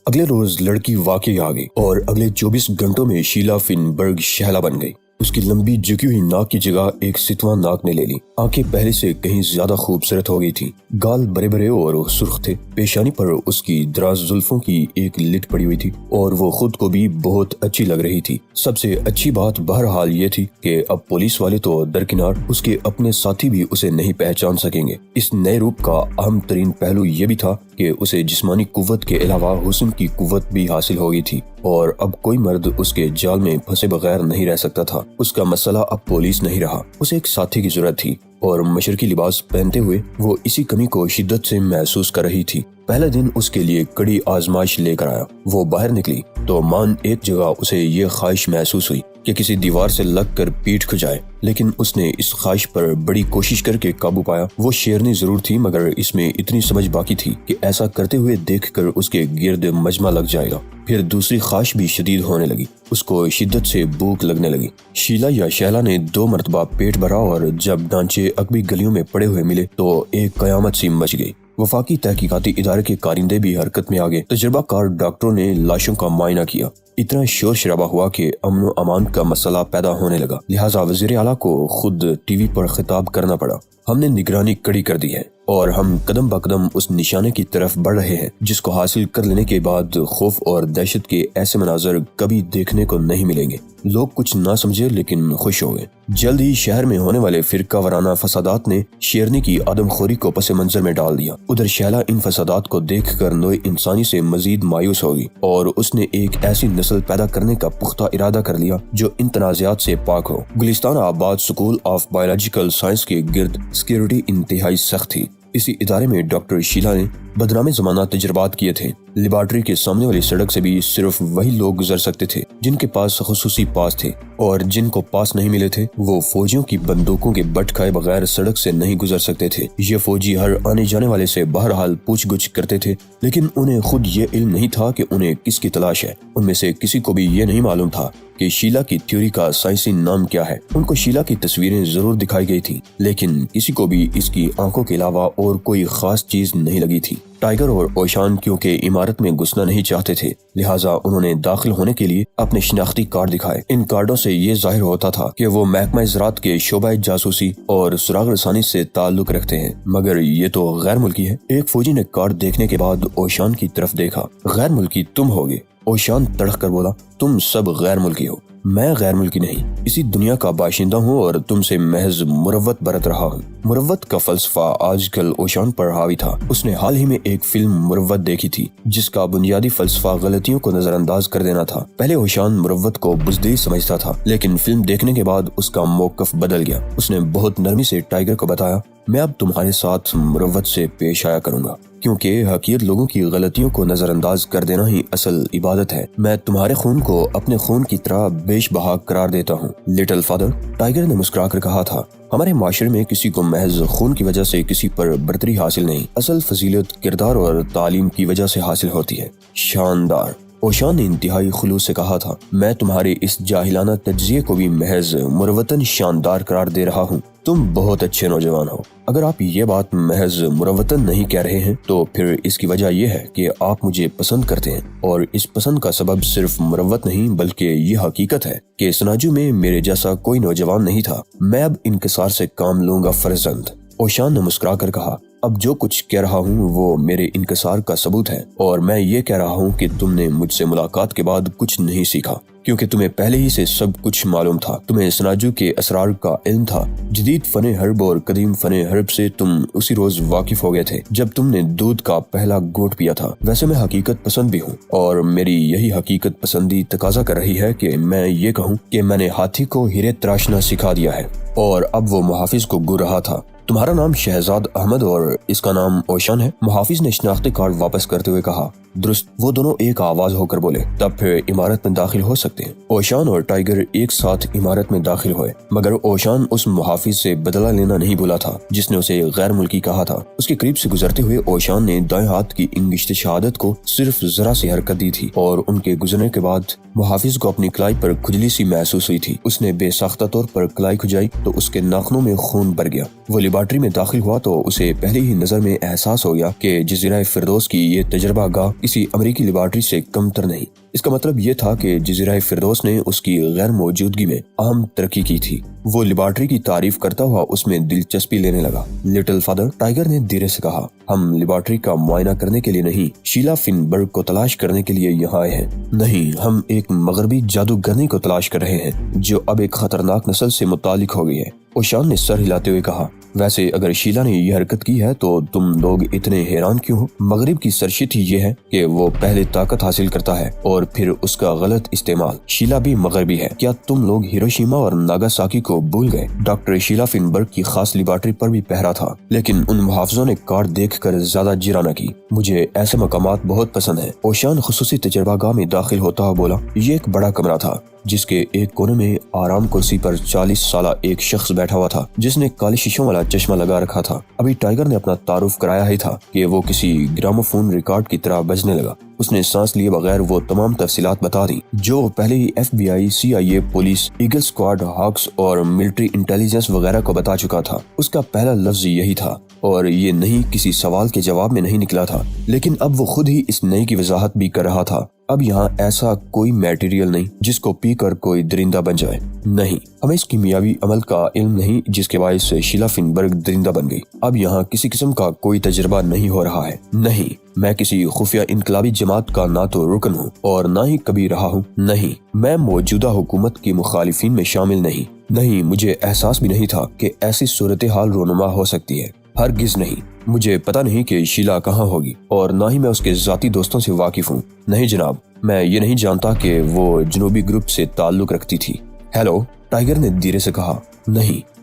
اگلے روز لڑکی واقعی آ گئی اور اگلے 24 گھنٹوں میں شیلا فنبرگ شہلا بن گئی۔ اس کی لمبی جھکی ہوئی ناک کی جگہ ایک ستواں ناک نے لے لی۔ آنکھیں پہلے سے کہیں زیادہ خوبصورت ہو گئی تھی۔ گال بڑے بڑے اور سرخ تھے۔ پیشانی پر اس کی دراز زلفوں کی ایک لٹ پڑی ہوئی تھی اور وہ خود کو بھی بہت اچھی لگ رہی تھی۔ سب سے اچھی بات بہرحال یہ تھی کہ اب پولیس والے تو درکنار، اس کے اپنے ساتھی بھی اسے نہیں پہچان سکیں گے۔ اس نئے روپ کا اہم ترین پہلو یہ بھی تھا کہ اسے جسمانی قوت کے علاوہ حسن کی قوت بھی حاصل ہو گئی تھی اور اب کوئی مرد اس کے جال میں پھنسے بغیر نہیں رہ سکتا تھا۔ اس کا مسئلہ اب پولیس نہیں رہا، اسے ایک ساتھی کی ضرورت تھی اور مشرقی لباس پہنتے ہوئے وہ اسی کمی کو شدت سے محسوس کر رہی تھی۔ پہلا دن اس کے لیے کڑی آزمائش لے کر آیا۔ وہ باہر نکلی تو مان ایک جگہ اسے یہ خواہش محسوس ہوئی کہ کسی دیوار سے لگ کر پیٹ کھجائے، لیکن اس نے اس خواہش پر بڑی کوشش کر کے قابو پایا۔ وہ شیرنی ضرور تھی مگر اس میں اتنی سمجھ باقی تھی کہ ایسا کرتے ہوئے دیکھ کر اس کے گرد مجمع لگ جائے گا۔ پھر دوسری خواہش بھی شدید ہونے لگی، اس کو شدت سے بھوک لگنے لگی۔ شیلا یا شہلا نے 2 مرتبہ پیٹ بھرا اور جب ڈانچے عقبی گلیوں میں پڑے ہوئے ملے تو ایک قیامت سی مچ گئی۔ وفاقی تحقیقاتی ادارے کے کارندے بھی حرکت میں آگے۔ تجربہ کار ڈاکٹروں نے لاشوں کا معائنہ کیا۔ اتنا شور شرابہ ہوا کہ امن و امان کا مسئلہ پیدا ہونے لگا، لہٰذا وزیر اعلیٰ کو خود ٹی وی پر خطاب کرنا پڑا۔ ہم نے نگرانی کڑی کر دی ہے اور ہم قدم بقدم اس نشانے کی طرف بڑھ رہے ہیں جس کو حاصل کر لینے کے بعد خوف اور دہشت کے ایسے مناظر کبھی دیکھنے کو نہیں ملیں گے۔ لوگ کچھ نہ سمجھے لیکن خوش ہو گئے۔ جلد ہی شہر میں ہونے والے فرقہ وارانہ فسادات نے شیرنی کی آدم خوری کو پس منظر میں ڈال دیا۔ ادھر شہلا ان فسادات کو دیکھ کر نوع انسانی سے مزید مایوس ہوگی اور اس نے ایک ایسی نسل پیدا کرنے کا پختہ ارادہ کر لیا جو ان تنازعات سے پاک ہو۔ گلستان آباد سکول آف بایولوجیکل سائنس کے گرد سیکیورٹی انتہائی سخت تھی۔ اسی ادارے میں ڈاکٹر شیلا نے بدنام زمانہ تجربات کیے تھے۔ لیبارٹری کے سامنے والی سڑک سے بھی صرف وہی لوگ گزر سکتے تھے جن کے پاس خصوصی پاس تھے، اور جن کو پاس نہیں ملے تھے وہ فوجیوں کی بندوقوں کے بٹ کھائے بغیر سڑک سے نہیں گزر سکتے تھے۔ یہ فوجی ہر آنے جانے والے سے بہرحال پوچھ گچھ کرتے تھے، لیکن انہیں خود یہ علم نہیں تھا کہ انہیں کس کی تلاش ہے۔ ان میں سے کسی کو بھی یہ نہیں معلوم تھا کہ شیلا کی تھیوری کا سائنسی نام کیا ہے۔ ان کو شیلا کی تصویریں ضرور دکھائی گئی تھی، لیکن کسی کو بھی اس کی آنکھوں کے علاوہ اور کوئی خاص چیز نہیں لگی تھی۔ ٹائیگر اور اوشان کیونکہ عمارت میں گھسنا نہیں چاہتے تھے، لہٰذا انہوں نے داخل ہونے کے لیے اپنے شناختی کارڈ دکھائے۔ ان کارڈوں سے یہ ظاہر ہوتا تھا کہ وہ محکمہ زراعت کے شعبہ جاسوسی اور سراغ رسانی سے تعلق رکھتے ہیں، مگر یہ تو غیر ملکی ہے۔ ایک فوجی نے کارڈ دیکھنے کے بعد اوشان کی طرف دیکھا۔ غیر ملکی تم ہوگے؟ اوشان تڑک کر بولا، تم سب غیر ملکی ہو۔ میں غیر ملکی نہیں، اسی دنیا کا باشندہ ہوں اور تم سے محض مروت برت رہا ہوں۔ مروت کا فلسفہ آج کل اوشان پر حاوی تھا۔ اس نے حال ہی میں ایک فلم مروت دیکھی تھی جس کا بنیادی فلسفہ غلطیوں کو نظر انداز کر دینا تھا۔ پہلے اوشان مروت کو بزدلی سمجھتا تھا، لیکن فلم دیکھنے کے بعد اس کا موقف بدل گیا۔ اس نے بہت نرمی سے ٹائیگر کو بتایا، میں اب تمہارے ساتھ مروت سے پیش آیا کروں گا، کیونکہ حقیقت لوگوں کی غلطیوں کو نظر انداز کر دینا ہی اصل عبادت ہے۔ میں تمہارے خون کو اپنے خون کی طرح بیش بہا قرار دیتا ہوں۔ لٹل فادر، ٹائیگر نے مسکرا کر کہا تھا، ہمارے معاشرے میں کسی کو محض خون کی وجہ سے کسی پر برتری حاصل نہیں، اصل فضیلت کردار اور تعلیم کی وجہ سے حاصل ہوتی ہے۔ شاندار، اوشان نے انتہائی خلوص سے کہا تھا، میں تمہارے اس جاہلانہ تجزیے کو بھی محض مروتاً شاندار قرار دے رہا ہوں۔ تم بہت اچھے نوجوان ہو۔ اگر آپ یہ بات محض مروتاً نہیں کہہ رہے ہیں تو پھر اس کی وجہ یہ ہے کہ آپ مجھے پسند کرتے ہیں، اور اس پسند کا سبب صرف مروت نہیں بلکہ یہ حقیقت ہے کہ سناجو میں میرے جیسا کوئی نوجوان نہیں تھا۔ میں اب انکسار سے کام لوں گا فرزند۔ اوشان نے مسکرا کر کہا، اب جو کچھ کہہ رہا ہوں وہ میرے انکسار کا ثبوت ہے، اور میں یہ کہہ رہا ہوں کہ تم نے مجھ سے ملاقات کے بعد کچھ نہیں سیکھا، کیونکہ تمہیں پہلے ہی سے سب کچھ معلوم تھا۔ تمہیں سناجو کے اسرار کا علم تھا۔ جدید فن حرب اور قدیم فن حرب سے تم اسی روز واقف ہو گئے تھے جب تم نے دودھ کا پہلا گھونٹ پیا تھا۔ ویسے میں حقیقت پسند بھی ہوں، اور میری یہی حقیقت پسندی تقاضا کر رہی ہے کہ میں یہ کہوں کہ میں نے ہاتھی کو ہیرے تراشنا سکھا دیا ہے۔ اور اب وہ محافظ کو گھور رہا تھا، تمہارا نام شہزاد احمد اور اس کا نام اوشان ہے؟ محافظ نے شناختی کارڈ واپس کرتے ہوئے کہا، درست۔ وہ دونوں ایک آواز ہو کر بولے، تب پھر عمارت میں داخل ہو سکتے ہیں۔ اوشان اور ٹائیگر ایک ساتھ عمارت میں داخل ہوئے، مگر اوشان اس محافظ سے بدلہ لینا نہیں بھولا تھا جس نے اسے غیر ملکی کہا تھا۔ اس کے قریب سے گزرتے ہوئے اوشان نے دائیں ہاتھ کی انگشت شہادت کو صرف ذرا سی حرکت دی تھی، اور ان کے گزرنے کے بعد محافظ کو اپنی کلائی پر کھجلی سی محسوس ہوئی تھی۔ اس نے بے ساختہ طور پر کلائی کھجائی تو اس کے ناخنوں میں خون بھر گیا۔ وہ لیبارٹری میں داخل ہوا تو اسے پہلے ہی نظر میں احساس ہو گیا کہ جزیرہ فردوس کی یہ تجربہ گاہ کسی امریکی لیبارٹری سے کم تر نہیں۔ اس کا مطلب یہ تھا کہ جزیرہ فردوس نے اس کی غیر موجودگی میں اہم ترقی کی تھی۔ وہ لیبارٹری کی تعریف کرتا ہوا اس میں دلچسپی لینے لگا۔ لٹل فادر، ٹائیگر نے دھیرے سے کہا، ہم لیبارٹری کا معائنہ کرنے کے لیے نہیں، شیلا فن برگ کو تلاش کرنے کے لیے یہاں آئے ہیں۔ نہیں، ہم ایک مغربی جادوگرنی کو تلاش کر رہے ہیں جو اب ایک خطرناک نسل سے متعلق ہو گئی ہے۔ اوشان نے سر ہلاتے ہوئے کہا، ویسے اگر شیلا نے یہ حرکت کی ہے تو تم لوگ اتنے حیران کیوں ہو؟ مغرب کی سرشت ہی یہ ہے کہ وہ پہلے طاقت حاصل کرتا ہے اور پھر اس کا غلط استعمال۔ شیلا بھی مغربی ہے۔ کیا تم لوگ ہیروشیما اور ناگاساکی کو بھول گئے؟ ڈاکٹر شیلا فن برگ کی خاص لیبارٹری پر بھی پہرا تھا، لیکن ان محافظوں نے کارڈ دیکھ کر زیادہ جرا نہ کی۔ مجھے ایسے مقامات بہت پسند ہیں۔ اوشان خصوصی تجربہ گاہ میں داخل ہوتا ہوا بولا۔ یہ ایک بڑا کمرہ تھا جس کے ایک کونے میں آرام کرسی پر 40 سالہ ایک شخص بیٹھا ہوا تھا جس نے کالے شیشوں والا چشمہ لگا رکھا تھا۔ ابھی ٹائیگر نے اپنا تعارف کرایا ہی تھا کہ وہ کسی گراموفون ریکارڈ کی طرح بجنے لگا۔ اس نے سانس لیے بغیر وہ تمام تفصیلات بتا دی جو پہلے ہی FBI، CIA، police, Eagle Squad, Hawks اور ملٹری انٹیلیجنس وغیرہ کو بتا چکا تھا۔ اس کا پہلا لفظ یہی تھا اور یہ نہیں کسی سوال کے جواب میں نہیں نکلا تھا، لیکن اب وہ خود ہی اس نئی کی وضاحت بھی کر رہا تھا۔ اب یہاں ایسا کوئی میٹیریل نہیں جس کو پی کر کوئی درندہ بن جائے۔ نہیں، ہمیں اس کیمیاوی عمل کا علم نہیں جس کے باعث شیلا فن برگ درندہ بن گئی۔ اب یہاں کسی قسم کا کوئی تجربہ نہیں ہو رہا ہے۔ نہیں، میں کسی خفیہ انقلابی جماعت کا نہ تو رکن ہوں اور نہ ہی کبھی رہا ہوں۔ نہیں، میں موجودہ حکومت کی مخالفین میں شامل نہیں۔ نہیں، مجھے احساس بھی نہیں تھا کہ ایسی صورتحال رونما ہو سکتی ہے۔ ہرگز نہیں۔ مجھے پتا نہیں کہ شیلا کہاں ہوگی اور نہ ہی میں اس کے ذاتی دوستوں سے واقف ہوں۔ نہیں جناب، میں یہ نہیں جانتا کہ وہ جنوبی گروپ سے تعلق رکھتی تھی۔ ہیلو، ٹائیگر نے دھیرے سے کہا۔ نہیں۔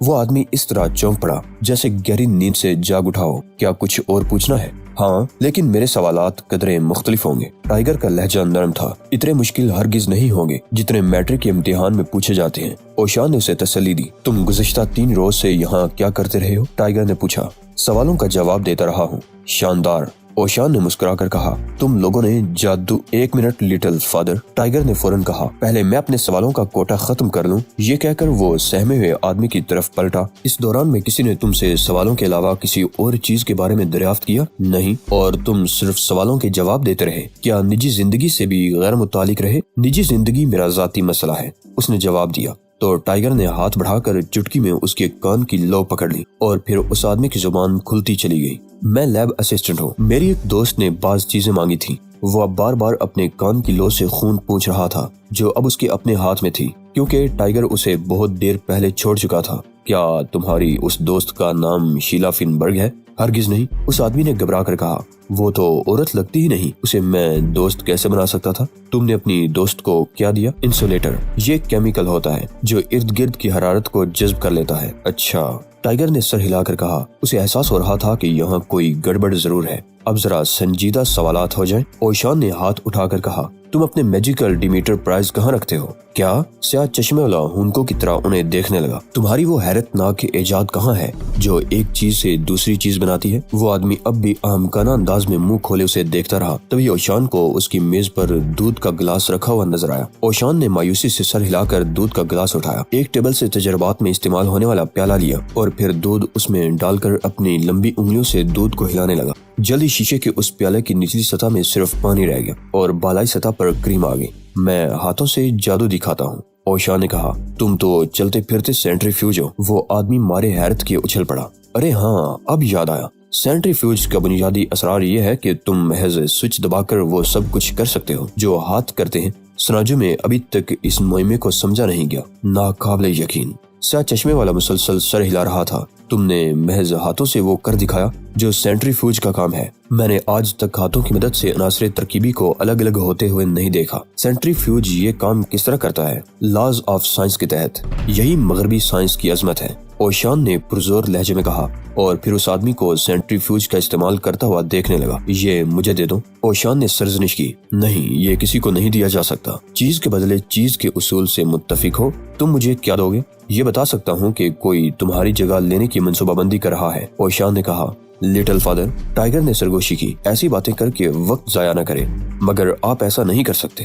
وہ آدمی اس طرح چونک پڑا جیسے گہری نیند سے جاگ اٹھا ہو۔ کیا کچھ اور پوچھنا ہے؟ ہاں، لیکن میرے سوالات قدرے مختلف ہوں گے۔ ٹائیگر کا لہجہ نرم تھا۔ اتنے مشکل ہرگز نہیں ہوں گے جتنے میٹرک کے امتحان میں پوچھے جاتے ہیں۔ اوشان نے اسے تسلی دی۔ تم گزشتہ 3 روز سے یہاں کیا کرتے رہے ہو؟ ٹائیگر نے پوچھا۔ سوالوں کا جواب دیتا رہا ہوں۔ شاندار، اوشان نے مسکرا کر کہا۔ تم لوگوں نے جادو۔ 1 منٹ لٹل فادر، ٹائیگر نے فوراً کہا۔ پہلے میں اپنے سوالوں کا کوٹا ختم کر لوں۔ یہ کہہ کر وہ سہمے ہوئے آدمی کی طرف پلٹا۔ اس دوران میں کسی نے تم سے سوالوں کے علاوہ کسی اور چیز کے بارے میں دریافت کیا؟ نہیں۔ اور تم صرف سوالوں کے جواب دیتے رہے؟ کیا نجی زندگی سے بھی غیر متعلق رہے؟ نجی زندگی میرا ذاتی مسئلہ ہے، اس نے جواب دیا۔ تو ٹائیگر نے ہاتھ بڑھا کر چٹکی میں اس کے کان کی لو پکڑ لی اور پھر اس آدمی کی زبان کھلتی چلی گئی۔ میں لیب اسسٹنٹ ہوں۔ میری ایک دوست نے بعض چیزیں مانگی تھی۔ وہ اب بار بار اپنے کان کی لو سے خون پونچھ رہا تھا جو اب اس کے اپنے ہاتھ میں تھی کیونکہ ٹائیگر اسے بہت دیر پہلے چھوڑ چکا تھا۔ کیا تمہاری اس دوست کا نام شیلا فن برگ ہے؟ ہرگز نہیں، اس آدمی نے گھبرا کر کہا۔ وہ تو عورت لگتی ہی نہیں، اسے میں دوست کیسے بنا سکتا تھا؟ تم نے اپنی دوست کو کیا دیا؟ انسولیٹر۔ یہ کیمیکل ہوتا ہے جو ارد گرد کی حرارت کو جذب کر لیتا ہے۔ اچھا، ٹائیگر نے سر ہلا کر کہا۔ اسے احساس ہو رہا تھا کہ یہاں کوئی گڑبڑ ضرور ہے۔ اب ذرا سنجیدہ سوالات ہو جائیں۔ اوشان نے ہاتھ اٹھا کر کہا۔ تم اپنے میجیکل ڈیمیٹر پرائز کہاں رکھتے ہو؟ کیا؟ سیاہ چشمے والا ہونکوں کی طرح انہیں دیکھنے لگا۔ تمہاری وہ حیرت ناک ایجاد کہاں ہے جو ایک چیز سے دوسری چیز بناتی ہے؟ وہ آدمی اب بھی احمقانہ انداز میں منہ کھولے اسے دیکھتا رہا۔ تبھی اوشان کو اس کی میز پر دودھ کا گلاس رکھا ہوا نظر آیا۔ اوشان نے مایوسی سے سر ہلا کر دودھ کا گلاس اٹھایا، ایک ٹیبل سے تجربات میں استعمال ہونے والا پیالہ لیا اور پھر دودھ اس میں ڈال کر اپنی لمبی انگلیوں سے دودھ کو ہلانے لگا۔ جلدی شیشے کے اس پیالے کی نچلی سطح میں صرف پانی رہ گیا اور بالائی سطح پر کریم آ گئی۔ میں ہاتھوں سے جادو دکھاتا ہوں، اوشان نے کہا۔ تم تو چلتے پھرتے سینٹریفیوج ہو۔ وہ آدمی مارے حیرت کے اچھل پڑا۔ ارے ہاں، اب یاد آیا۔ سینٹریفیوج کا بنیادی اسرار یہ ہے کہ تم محض سوئچ دبا کر وہ سب کچھ کر سکتے ہو جو ہاتھ کرتے ہیں۔ سناجو میں ابھی تک اس معمے کو سمجھا نہیں گیا۔ ناقابل یقین۔ سیاہ چشمے والا مسلسل سر ہلا رہا تھا۔ تم نے محض ہاتھوں سے وہ کر دکھایا جو سینٹریفیوج کا کام ہے۔ میں نے آج تک ہاتھوں کی مدد سے عناصر ترکیبی کو الگ الگ ہوتے ہوئے نہیں دیکھا۔ سینٹریفیوج یہ کام کس طرح کرتا ہے؟ لاز آف سائنس کے تحت۔ یہی مغربی سائنس کی عظمت ہے، اوشان نے پرزور لہجے میں کہا اور پھر اس آدمی کو سینٹریفیوج کا استعمال کرتا ہوا دیکھنے لگا۔ یہ مجھے دے دو، اوشان نے سرزنش کی۔ نہیں، یہ کسی کو نہیں دیا جا سکتا۔ چیز کے بدلے چیز کے اصول سے متفق ہو۔ تم مجھے کیا دو گے؟ یہ بتا سکتا ہوں کہ کوئی تمہاری جگہ لینے کی منصوبہ بندی کر رہا ہے، اوشان نے کہا۔ لٹل فادر، ٹائیگر نے سرگوشی کی، ایسی باتیں کر کے وقت ضائع نہ کرے۔ مگر آپ ایسا نہیں کر سکتے۔